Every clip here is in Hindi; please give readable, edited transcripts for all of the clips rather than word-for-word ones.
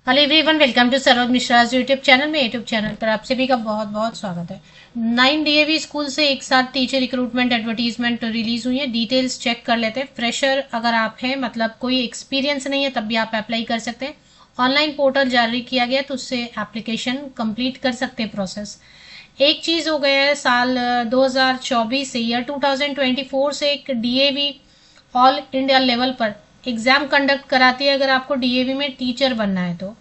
Hello everyone, welcome to Saroj Mishra's YouTube channel में। यूट्यूब चैनल पर आप सभी का बहुत बहुत स्वागत है। 9 डीएवी स्कूल से एक साथ टीचर रिक्रूटमेंट एडवर्टीजमेंट रिलीज हुई है। डिटेल्स चेक कर लेते हैं। फ्रेशर अगर आप हैं, मतलब कोई एक्सपीरियंस नहीं है, तब भी आप अप्लाई कर सकते हैं। ऑनलाइन पोर्टल जारी किया गया तो उससे एप्लीकेशन कंप्लीट कर सकते हैं प्रोसेस। एक चीज़ हो गया है, साल 2024 से या 2024 से एक डीएवी ऑल इंडिया लेवल पर एग्ज़ाम कंडक्ट कराती है। अगर आपको डीएवी में टीचर बनना है तो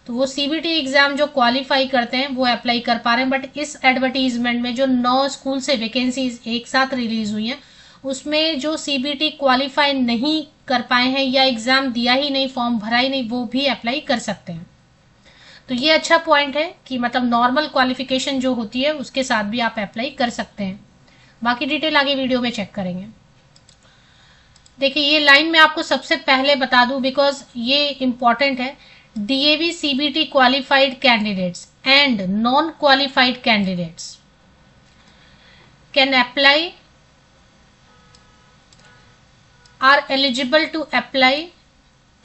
वो सीबीटी एग्ज़ाम जो क्वालिफाई करते हैं वो अप्लाई कर पा रहे हैं। बट इस एडवर्टीजमेंट में जो 9 स्कूल से वैकेंसीज एक साथ रिलीज हुई हैं, उसमें जो सीबीटी क्वालिफाई नहीं कर पाए हैं या एग्ज़ाम दिया ही नहीं, फॉर्म भरा ही नहीं, वो भी अप्लाई कर सकते हैं। तो ये अच्छा पॉइंट है कि मतलब नॉर्मल क्वालिफिकेशन जो होती है उसके साथ भी आप अप्लाई कर सकते हैं। बाकी डिटेल आगे वीडियो में चेक करेंगे। देखिए, ये लाइन मैं आपको सबसे पहले बता दूं बिकॉज ये इंपॉर्टेंट है। DAV CBT qualified candidates and non qualified candidates can apply, are eligible to apply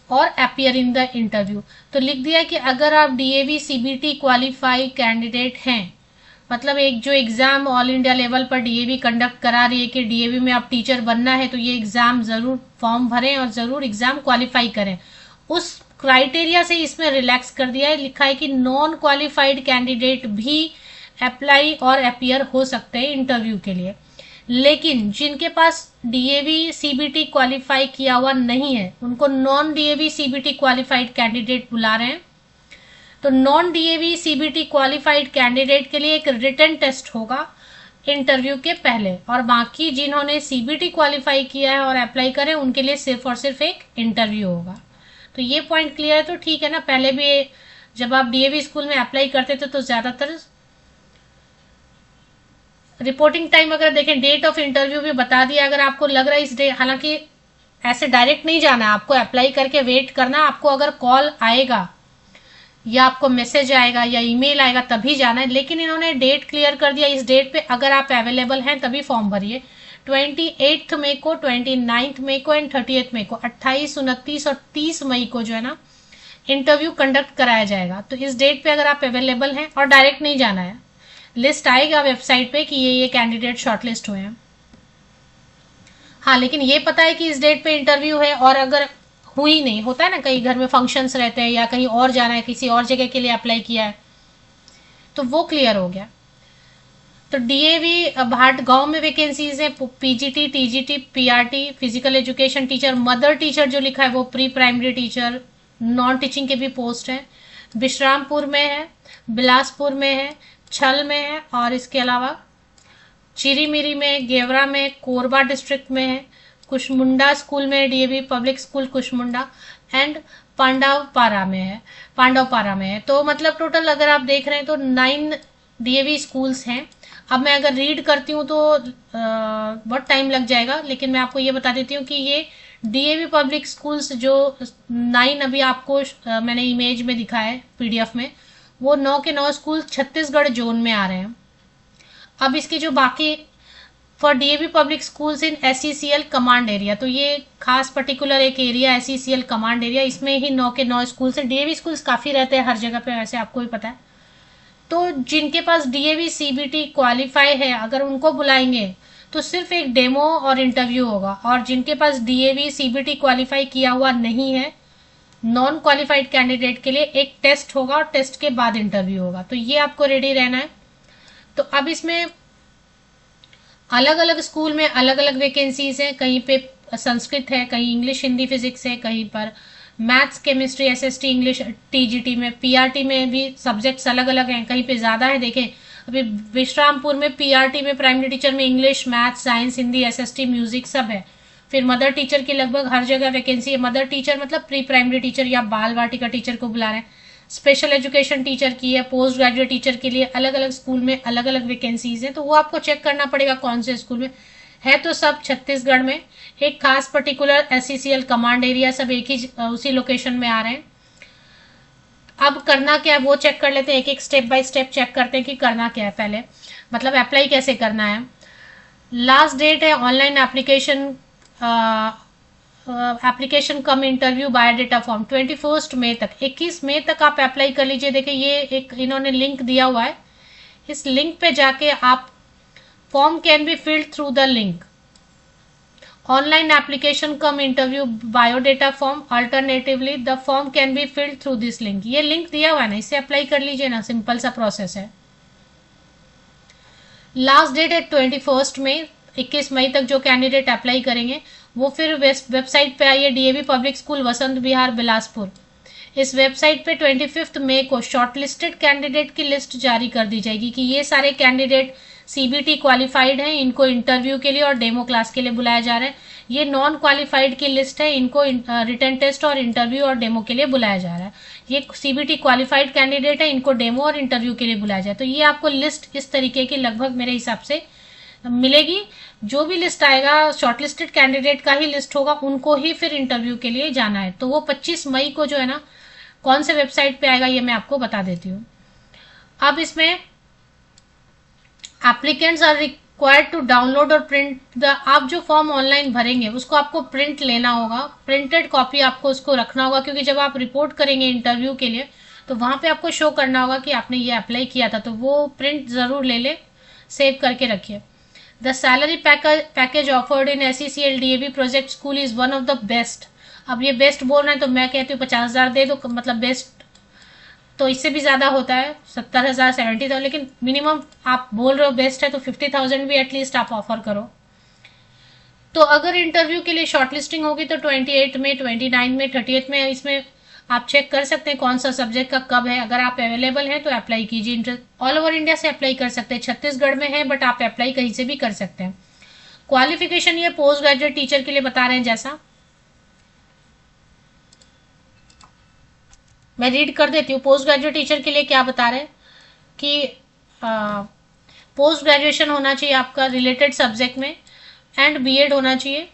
और अपियर इन द इंटरव्यू। तो लिख दिया कि अगर आप डीएवी सीबीटी क्वालिफाई कैंडिडेट हैं, मतलब एक जो एग्जाम ऑल इंडिया लेवल पर डीएवी कंडक्ट करा रही है कि डीएवी में आप टीचर बनना है, तो ये एग्जाम जरूर फॉर्म भरें और जरूर एग्जाम क्वालिफाई करें। उस क्राइटेरिया से इसमें रिलैक्स कर दिया है। लिखा है कि नॉन क्वालिफाइड कैंडिडेट भी अप्लाई और अपियर हो सकते हैं इंटरव्यू के लिए। लेकिन जिनके पास डीएवी सीबीटी क्वालिफाई किया हुआ नहीं है, उनको non DAV CBT qualified candidate बुला रहे हैं। तो non DAV CBT qualified candidate के लिए एक रिटन टेस्ट होगा इंटरव्यू के पहले, और बाकी जिन्होंने सीबीटी क्वालिफाई किया है और अप्लाई करें उनके लिए सिर्फ और सिर्फ एक इंटरव्यू होगा। तो ये पॉइंट क्लियर है तो ठीक है ना। पहले भी जब आप डीएवी स्कूल में अप्लाई करते थे तो ज्यादातर रिपोर्टिंग टाइम अगर देखें, डेट ऑफ इंटरव्यू भी बता दिया। अगर आपको लग रहा है इस डेट, हालांकि ऐसे डायरेक्ट नहीं जाना है, आपको अप्लाई करके वेट करना। आपको अगर कॉल आएगा या आपको मैसेज आएगा या ईमेल आएगा तभी जाना है। लेकिन इन्होंने डेट क्लियर कर दिया, इस डेट पे अगर आप अवेलेबल हैं तभी फॉर्म भरिए। 28 मई को, 29 मई को एंड 30 मई को, 28, 29 और 30 मई को जो है ना इंटरव्यू कंडक्ट कराया जाएगा। तो इस डेट पे अगर आप अवेलेबल हैं, और डायरेक्ट नहीं जाना है, लिस्ट आएगा वेबसाइट पे कि ये कैंडिडेट शॉर्टलिस्ट हुए हैं। हाँ, लेकिन ये पता है कि इस डेट पे इंटरव्यू है, और अगर हुई नहीं, होता है ना कई घर में फंक्शंस रहते हैं या कहीं और जाना है, किसी और जगह के लिए अप्लाई किया है, तो वो क्लियर हो गया। तो डीएवी भाट गांव में वैकेंसीज है। PGT, TGT, PRT, physical education teacher, mother teacher जो लिखा है वो pre primary teacher, non teaching के भी पोस्ट है। विश्रामपुर में है, बिलासपुर में है, छल में है, और इसके अलावा चिरीमिरी में, गेवरा में, कोरबा डिस्ट्रिक्ट में है, कुशमुंडा स्कूल में, डीएवी पब्लिक स्कूल कुशमुंडा, एंड पांडवपारा में है। तो मतलब टोटल अगर आप देख रहे हैं तो 9 डीएवी स्कूल्स हैं। अब मैं अगर रीड करती हूँ तो बहुत टाइम लग जाएगा, लेकिन मैं आपको ये बता देती हूँ कि ये डीएवी पब्लिक स्कूल्स जो 9 अभी आपको मैंने इमेज में दिखा है पीडीएफ में, वो 9 के 9 स्कूल छत्तीसगढ़ जोन में आ रहे हैं। अब इसके जो बाकी for DAV public schools in SECL command area, तो ये खास पर्टिकुलर एक एरिया एसईसीएल कमांड एरिया, इसमें ही 9 के 9 स्कूल्स हैं। डीएवी स्कूल्स काफी रहते हैं हर जगह पे, वैसे आपको भी पता है। तो जिनके पास डीएवी सीबीटी क्वालिफाई है, अगर उनको बुलाएंगे तो सिर्फ एक डेमो और इंटरव्यू होगा। और जिनके पास डीएवी सीबीटी क्वालिफाई किया हुआ नहीं है, नॉन क्वालिफाइड कैंडिडेट के लिए एक टेस्ट होगा और टेस्ट के बाद इंटरव्यू होगा। तो ये आपको रेडी रहना है। तो अब इसमें अलग अलग स्कूल में अलग अलग वैकेंसीज हैं। कहीं पे संस्कृत है, कहीं इंग्लिश हिंदी फिजिक्स है, कहीं पर maths chemistry SST English, TGT में, पीआरटी में भी सब्जेक्ट्स अलग अलग हैं, कहीं पे ज्यादा है। देखें, अभी विश्रामपुर में पीआरटी में प्राइमरी टीचर में English, maths, science, Hindi, SST, music सब है। फिर मदर टीचर की लगभग हर जगह वैकेंसी है। मदर टीचर मतलब प्री प्राइमरी टीचर या बाल वाटिका टीचर को बुला रहे हैं। स्पेशल एजुकेशन टीचर की है, पोस्ट ग्रेजुएट टीचर के लिए अलग अलग स्कूल में अलग अलग वैकेंसीज हैं। तो वो आपको चेक करना पड़ेगा कौन से स्कूल में है। तो सब छत्तीसगढ़ में एक खास पर्टिकुलर एसईसीएल कमांड एरिया, सब एक ही उसी लोकेशन में आ रहे हैं। अब करना क्या है वो चेक कर लेते हैं, एक एक स्टेप बाय स्टेप चेक करते हैं कि करना क्या है। पहले मतलब अप्लाई कैसे करना है। लास्ट डेट है ऑनलाइन एप्लीकेशन एप्लीकेशन कम इंटरव्यू बायोडेटा फॉर्म 21 मई तक, 21 मई तक आप अप्लाई कर लीजिए। देखिए ये एक इन्होंने लिंक दिया हुआ है, इस लिंक पे जाके आप form can be filled through the link, online application come interview biodata form, alternatively the form can be filled through this link. ये लिंक दिया हुआ है ना, इससे अप्लाई कर लीजिए ना, सिंपल सा प्रोसेस है। लास्ट डेट है 21 मई, 21 मई तक जो कैंडिडेट अप्लाई करेंगे वो फिर वेबसाइट पे आइए, DAV public school Vasant Vihar Bilaspur. इस वेबसाइट पे 25 मई को शॉर्टलिस्टेड कैंडिडेट की लिस्ट जारी कर दी जाएगी कि ये सारे कैंडिडेट सीबीटी क्वालिफाइड हैं, इनको इंटरव्यू के लिए और डेमो क्लास के लिए बुलाया जा रहा है। ये नॉन क्वालिफाइड की लिस्ट है, इनको रिटन टेस्ट और इंटरव्यू और डेमो के लिए बुलाया जा रहा है। ये सीबीटी क्वालिफाइड कैंडिडेट है, इनको डेमो और इंटरव्यू के लिए बुलाया जाए। तो ये आपको लिस्ट इस तरीके की लगभग मेरे हिसाब से मिलेगी। जो भी लिस्ट आएगा शॉर्टलिस्टेड कैंडिडेट का ही लिस्ट होगा, उनको ही फिर इंटरव्यू के लिए जाना है। तो वो 25 मई को जो है ना, कौन से वेबसाइट पे आएगा ये मैं आपको बता देती हूँ। अब इसमें applicants are required to download और प्रिंट द, आप जो फॉर्म ऑनलाइन भरेंगे उसको आपको प्रिंट लेना होगा, प्रिंटेड कॉपी आपको उसको रखना होगा, क्योंकि जब आप रिपोर्ट करेंगे इंटरव्यू के लिए तो वहां पे आपको शो करना होगा कि आपने ये अप्लाई किया था, तो वो प्रिंट जरूर ले ले, सेव करके रखिए। The salary package offered in SECL DAV project school is one of the best. अब ये बेस्ट बोल रहे हैं तो मैं कहती हूँ 50,000 दे दो, मतलब बेस्ट तो इससे भी ज्यादा होता है 70,000 70,000, लेकिन मिनिमम आप बोल रहे हो बेस्ट है तो 50,000 भी एटलीस्ट आप ऑफर करो। तो अगर इंटरव्यू के लिए शॉर्टलिस्टिंग होगी तो 28 में, 29 में, 30 में, इसमें आप चेक कर सकते हैं कौन सा सब्जेक्ट का कब है। अगर आप अवेलेबल हैं तो अप्लाई कीजिए। ऑल ओवर इंडिया से अप्लाई कर सकते हैं, छत्तीसगढ़ में है बट आप अप्लाई कहीं से भी कर सकते हैं। क्वालिफिकेशन ये पोस्ट ग्रेजुएट टीचर के लिए बता रहे हैं, जैसा मैं रीड कर देती हूँ। पोस्ट ग्रेजुएट टीचर के लिए क्या बता रहे हैं कि पोस्ट ग्रेजुएशन होना चाहिए आपका रिलेटेड सब्जेक्ट में एंड बीएड होना चाहिए,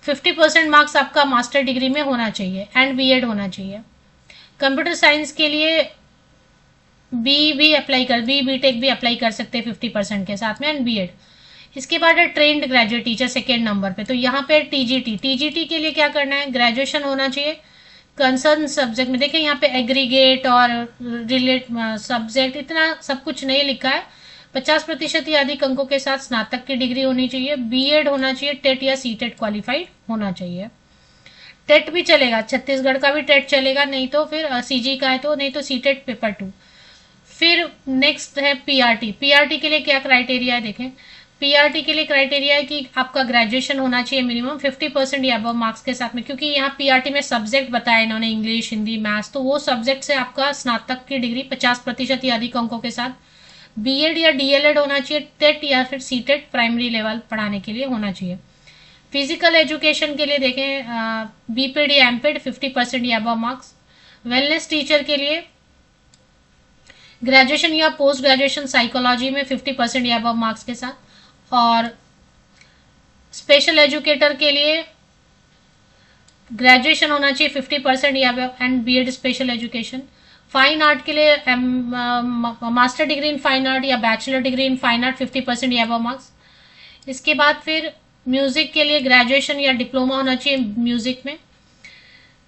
50% मार्क्स आपका मास्टर डिग्री में होना चाहिए एंड बीएड होना चाहिए। कंप्यूटर साइंस के लिए बीटेक भी अप्लाई कर सकते हैं 50% के साथ में एंड बीएड। इसके बाद है trained graduate teacher second number पे, तो यहाँ पे टीजीटी के लिए क्या करना है, ग्रेजुएशन होना चाहिए कंसर्न सब्जेक्ट में। देखिए यहाँ पे एग्रीगेट और रिलेट सब्जेक्ट इतना सब कुछ नहीं लिखा है। 50% या अधिक अंकों के साथ स्नातक की डिग्री होनी चाहिए, बीएड होना चाहिए, टेट या सीटेट क्वालिफाइड होना चाहिए। टेट भी चलेगा, छत्तीसगढ़ का भी टेट चलेगा, नहीं तो फिर सीजी का है तो, नहीं तो सीटेट पेपर 2। फिर नेक्स्ट है पीआरटी के लिए क्या क्राइटेरिया है, देखें पीआरटी के लिए क्राइटेरिया है कि आपका ग्रेजुएशन होना चाहिए मिनिमम 50% या अबव मार्क्स के साथ में, क्योंकि यहाँ पीआरटी में सब्जेक्ट बताया इन्होंने इंग्लिश, हिंदी, मैथ्स, तो वो सब्जेक्ट से आपका स्नातक की डिग्री 50% या अधिक अंकों के साथ। बीएड या डीएलएड होना चाहिए, टेट या फिर सीटेट प्राइमरी लेवल पढ़ाने के लिए होना चाहिए। फिजिकल एजुकेशन के लिए देखें बीपेड या एमपेड 50% या अबव मार्क्स। वेलनेस टीचर के लिए ग्रेजुएशन या पोस्ट ग्रेजुएशन साइकोलॉजी में 50% या अबव मार्क्स के साथ। और स्पेशल एजुकेटर के लिए ग्रेजुएशन होना चाहिए 50% या above and B Ed special education. Fine art के लिए master degree in fine art या bachelor degree in fine art 50% या अबव मार्क्स। इसके बाद फिर म्यूजिक के लिए ग्रेजुएशन या डिप्लोमा होना चाहिए म्यूजिक में।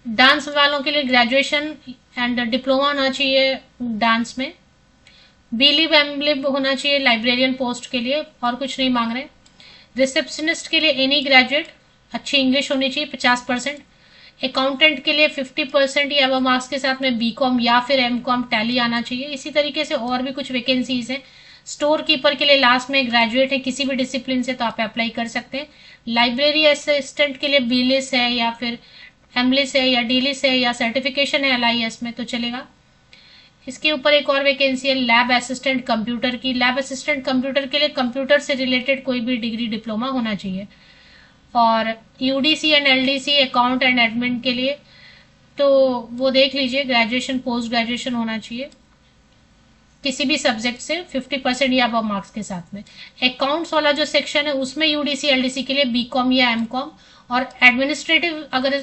डांस वालों के लिए ग्रेजुएशन एंड डिप्लोमा होना चाहिए डांस में। बीलिब एमलिब होना चाहिए लाइब्रेरियन पोस्ट के लिए, और कुछ नहीं मांग रहे। रिसेप्शनिस्ट के लिए एनी ग्रेजुएट, अच्छी इंग्लिश होनी चाहिए 50%। अकाउंटेंट के लिए 50% या अबव मार्क्स के साथ में बीकॉम या फिर एमकॉम टैली आना चाहिए। इसी तरीके से और भी कुछ वैकेंसीज हैं। स्टोर कीपर के लिए लास्ट में ग्रेजुएट है किसी भी डिसिप्लिन से तो आप अप्लाई कर सकते हैं। लाइब्रेरी असिस्टेंट के लिए बीलिस है या फिर एमलिस है या डीलिस है या सर्टिफिकेशन है LIS में तो चलेगा। इसके ऊपर एक और वैकेंसी है लैब असिस्टेंट कंप्यूटर की। लैब असिस्टेंट कंप्यूटर के लिए कंप्यूटर से रिलेटेड कोई भी डिग्री डिप्लोमा होना चाहिए। और UDC and LDC account and admin के लिए तो वो देख लीजिए, ग्रेजुएशन पोस्ट ग्रेजुएशन होना चाहिए किसी भी सब्जेक्ट से 50% या अबव मार्क्स के साथ में। अकाउंट्स वाला जो सेक्शन है उसमें यूडीसी एलडीसी के लिए बीकॉम या एमकॉम। और एडमिनिस्ट्रेटिव अगर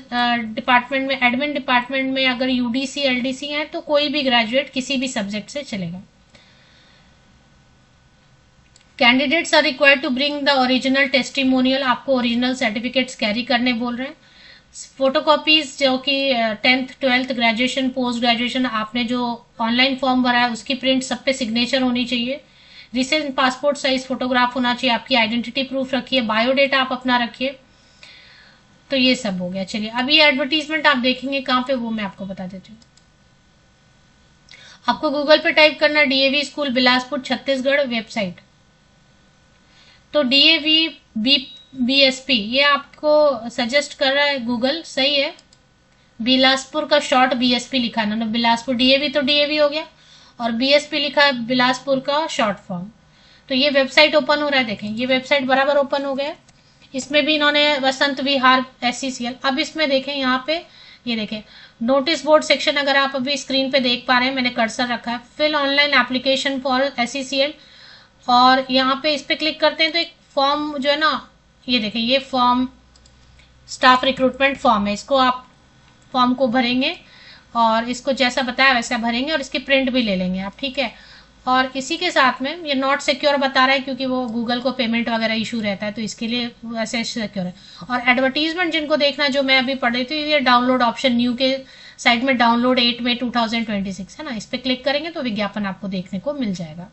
डिपार्टमेंट में, एडमिन डिपार्टमेंट में अगर यूडीसी एलडीसी है तो कोई भी ग्रेजुएट किसी भी सब्जेक्ट से चलेगा। Candidates are required to bring the original testimonial, आपको ओरिजिनल सर्टिफिकेट्स कैरी करने बोल रहे हैं। फोटोकॉपीज जो कि 10th 12th graduation post graduation आपने जो ऑनलाइन फॉर्म भरा है उसकी प्रिंट सब पे सिग्नेचर होनी चाहिए। रिसेंट पासपोर्ट साइज फोटोग्राफ होना चाहिए, आपकी आइडेंटिटी प्रूफ रखिए, बायोडेटा आप अपना रखिए। तो ये सब हो गया। चलिए अब ये एडवर्टीजमेंट आप देखेंगे कहाँ पे वो मैं आपको बता देती हूँ। आपको गूगल पे टाइप करना DAV school Bilaspur Chhattisgarh website. तो डीएवी बीएसपी ये आपको सजेस्ट कर रहा है गूगल, सही है। बिलासपुर का शॉर्ट बीएसपी लिखा है ना, बिलासपुर डीएवी तो डीएवी हो गया और बीएसपी लिखा है बिलासपुर का शॉर्ट फॉर्म। तो ये वेबसाइट ओपन हो रहा है, देखें ये वेबसाइट बराबर ओपन हो गया। इसमें भी इन्होंने वसंत विहार SCCL। अब इसमें देखें यहाँ पे ये देखें नोटिस बोर्ड सेक्शन, अगर आप अभी स्क्रीन पे देख पा रहे हैं मैंने कर्सर रखा है, fill online application for SCCL। और यहाँ पे इस पे क्लिक करते हैं तो एक फॉर्म जो है ना, ये देखें ये फॉर्म स्टाफ रिक्रूटमेंट फॉर्म है, इसको आप फॉर्म को भरेंगे और इसको जैसा बताया वैसा भरेंगे और इसकी प्रिंट भी ले लेंगे आप, ठीक है। और इसी के साथ में ये नॉट सिक्योर बता रहा है क्योंकि वो गूगल को पेमेंट वगैरह इशू रहता है, तो इसके लिए वैसे सिक्योर है। और एडवर्टीजमेंट जिनको देखना जो मैं अभी पढ़ रही थी, ये डाउनलोड ऑप्शन न्यू के साइड में डाउनलोड 8 मई 2026 है ना, इस पर क्लिक करेंगे तो विज्ञापन आपको देखने को मिल जाएगा।